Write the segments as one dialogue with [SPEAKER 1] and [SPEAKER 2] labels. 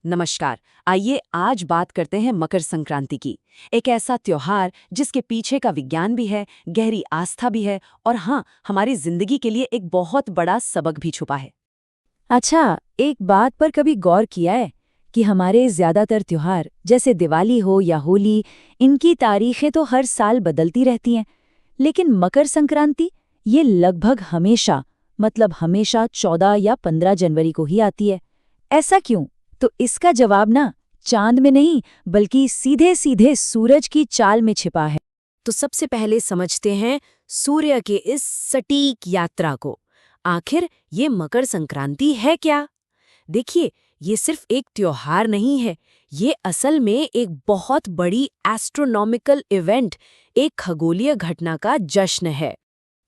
[SPEAKER 1] नमस्कार। आइए आज बात करते हैं मकर संक्रांति की। एक ऐसा त्योहार जिसके पीछे का विज्ञान भी है, गहरी आस्था भी है और हाँ, हमारी जिंदगी के लिए एक बहुत बड़ा सबक भी छुपा है।
[SPEAKER 2] अच्छा, एक बात पर कभी गौर किया है कि हमारे ज्यादातर त्योहार जैसे दिवाली हो या होली, इनकी तारीखें तो हर साल बदलती रहती हैं, लेकिन मकर संक्रांति ये लगभग हमेशा मतलब हमेशा 14 या 15 जनवरी को ही आती है। ऐसा क्यों? तो इसका जवाब ना चांद में नहीं बल्कि सीधे सीधे सूरज की चाल में छिपा है।
[SPEAKER 1] तो सबसे पहले समझते हैं सूर्य के इस सटीक यात्रा को। आखिर ये मकर संक्रांति है क्या? देखिए, ये सिर्फ एक त्योहार नहीं है, ये असल में एक बहुत बड़ी एस्ट्रोनॉमिकल इवेंट, एक खगोलीय घटना का जश्न है।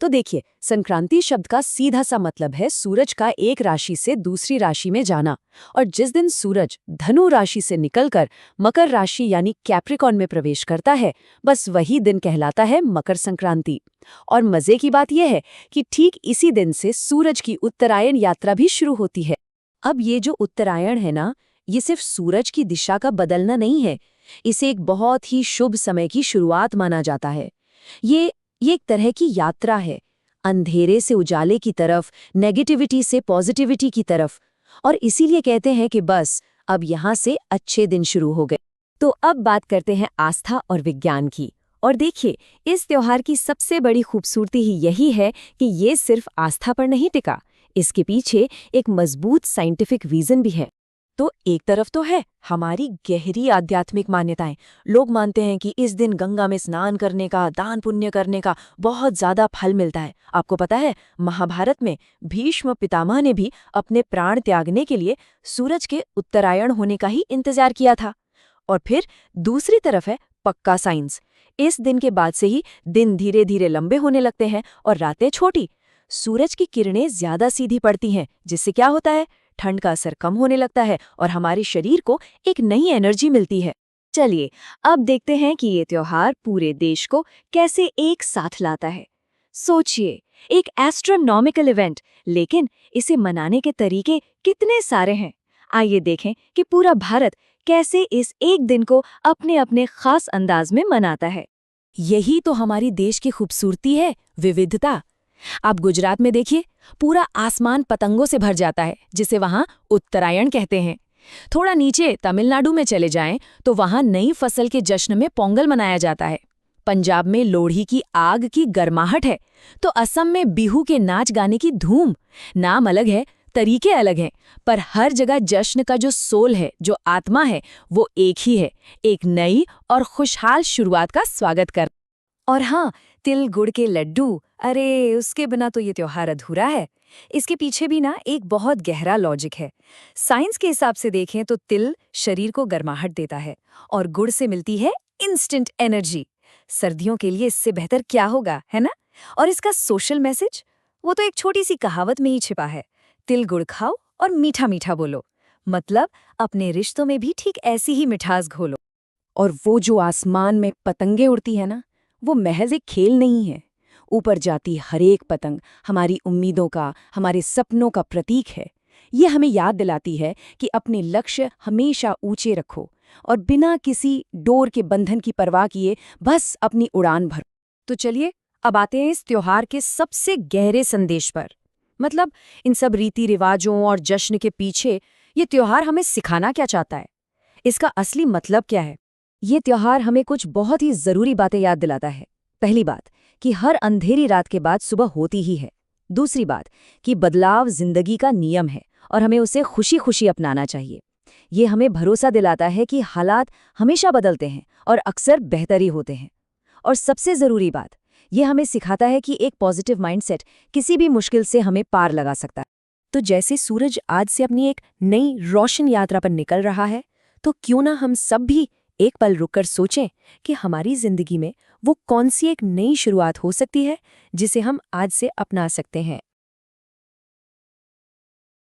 [SPEAKER 1] तो देखिए, संक्रांति शब्द का सीधा सा मतलब है सूरज का एक राशि से दूसरी राशि में जाना। और जिस दिन सूरज धनु राशि से निकलकर मकर राशि यानी कैप्रिकॉर्न में प्रवेश करता है, बस वही दिन कहलाता है मकर संक्रांति। और मजे की बात यह है कि ठीक इसी दिन से सूरज की उत्तरायण यात्रा भी शुरू होती है। अब ये जो उत्तरायण है ना, ये सिर्फ सूरज की दिशा का बदलना नहीं है, इसे एक बहुत ही शुभ समय की शुरुआत माना जाता है। ये एक तरह की यात्रा है, अंधेरे से उजाले की तरफ, नेगेटिविटी से पॉजिटिविटी की तरफ। और इसीलिए कहते हैं कि बस अब यहाँ से अच्छे दिन शुरू हो गए। तो अब बात करते हैं आस्था और विज्ञान की। और देखिए, इस त्योहार की सबसे बड़ी खूबसूरती ही यही है कि ये सिर्फ आस्था पर नहीं टिका, इसके पीछे एक मजबूत साइंटिफिक रीजन भी है। तो एक तरफ तो है हमारी गहरी आध्यात्मिक मान्यताएं। लोग मानते हैं कि इस दिन गंगा में स्नान करने का, दान पुण्य करने का बहुत ज्यादा फल मिलता है। आपको पता है, महाभारत में भीष्म पितामह ने भी अपने प्राण त्यागने के लिए सूरज के उत्तरायण होने का ही इंतजार किया था। और फिर दूसरी तरफ है पक्का साइंस। इस दिन के बाद से ही दिन धीरे धीरे लंबे होने लगते हैं और रातें छोटी। सूरज की किरणें ज्यादा सीधी पड़ती हैं, जिससे क्या होता है, ठंड का असर कम होने लगता है और हमारे शरीर को एक नई एनर्जी मिलती है। चलिए, अब देखते हैं कि ये त्योहार पूरे देश को कैसे एक साथ लाता है। सोचिए, एक एस्ट्रोनॉमिकल इवेंट, लेकिन इसे मनाने के तरीके कितने सारे हैं। आइए देखें कि पूरा भारत कैसे इस एक दिन को अपने अपने खास अंदाज में मनाता है। यही तो हमारी देश की खूबसूरती है, विविधता। आप गुजरात में देखिए, पूरा आसमान पतंगों से भर जाता है, जिसे वहां उत्तरायण कहते हैं। थोड़ा नीचे तमिलनाडु में चले जाएं तो वहां नई फसल के जश्न में पोंगल मनाया जाता है। पंजाब में लोहड़ी की आग की गर्माहट है, तो असम में बिहू के नाच गाने की धूम। नाम अलग है, तरीके अलग हैं, पर हर जगह जश्न का जो सोल है, जो आत्मा है, वो एक ही है, एक नई और खुशहाल शुरुआत का स्वागत कर। और हाँ, तिल गुड़ के लड्डू, अरे उसके बिना तो ये त्योहार अधूरा है। इसके पीछे भी ना एक बहुत गहरा लॉजिक है। साइंस के हिसाब से देखें तो तिल शरीर को गर्माहट देता है और गुड़ से मिलती है इंस्टेंट एनर्जी। सर्दियों के लिए इससे बेहतर क्या होगा, है ना? और इसका सोशल मैसेज, वो तो एक छोटी सी कहावत में ही छिपा है, तिल गुड़ खाओ और मीठा मीठा बोलो। मतलब अपने रिश्तों में भी ठीक ऐसी ही मिठास घोलो। और वो जो आसमान में पतंगे उड़ती है ना, वो महज एक खेल नहीं है। ऊपर जाती हर एक पतंग हमारी उम्मीदों का, हमारे सपनों का प्रतीक है। ये हमें याद दिलाती है कि अपने लक्ष्य हमेशा ऊंचे रखो और बिना किसी डोर के बंधन की परवाह किए बस अपनी उड़ान भरो। तो चलिए, अब आते हैं इस त्योहार के सबसे गहरे संदेश पर। मतलब इन सब रीति रिवाजों और जश्न के पीछे ये त्योहार हमें सिखाना क्या चाहता है? इसका असली मतलब क्या है? ये त्योहार हमें कुछ बहुत ही जरूरी बातें याद दिलाता है। पहली बात कि हर अंधेरी रात के बाद सुबह होती ही है। दूसरी बात कि बदलाव जिंदगी का नियम है और हमें उसे खुशी खुशी अपनाना चाहिए। ये हमें भरोसा दिलाता है कि हालात हमेशा बदलते हैं और अक्सर बेहतर ही होते हैं। और सबसे जरूरी बात, ये हमें सिखाता है कि एक पॉजिटिव माइंडसेट किसी भी मुश्किल से हमें पार लगा सकता है। तो जैसे सूरज आज से अपनी एक नई रोशन यात्रा पर निकल रहा है, तो क्यों ना हम सब भी एक पल रुककर सोचें कि हमारी जिंदगी में वो कौन सी एक नई शुरुआत हो सकती है जिसे हम आज से अपना सकते हैं।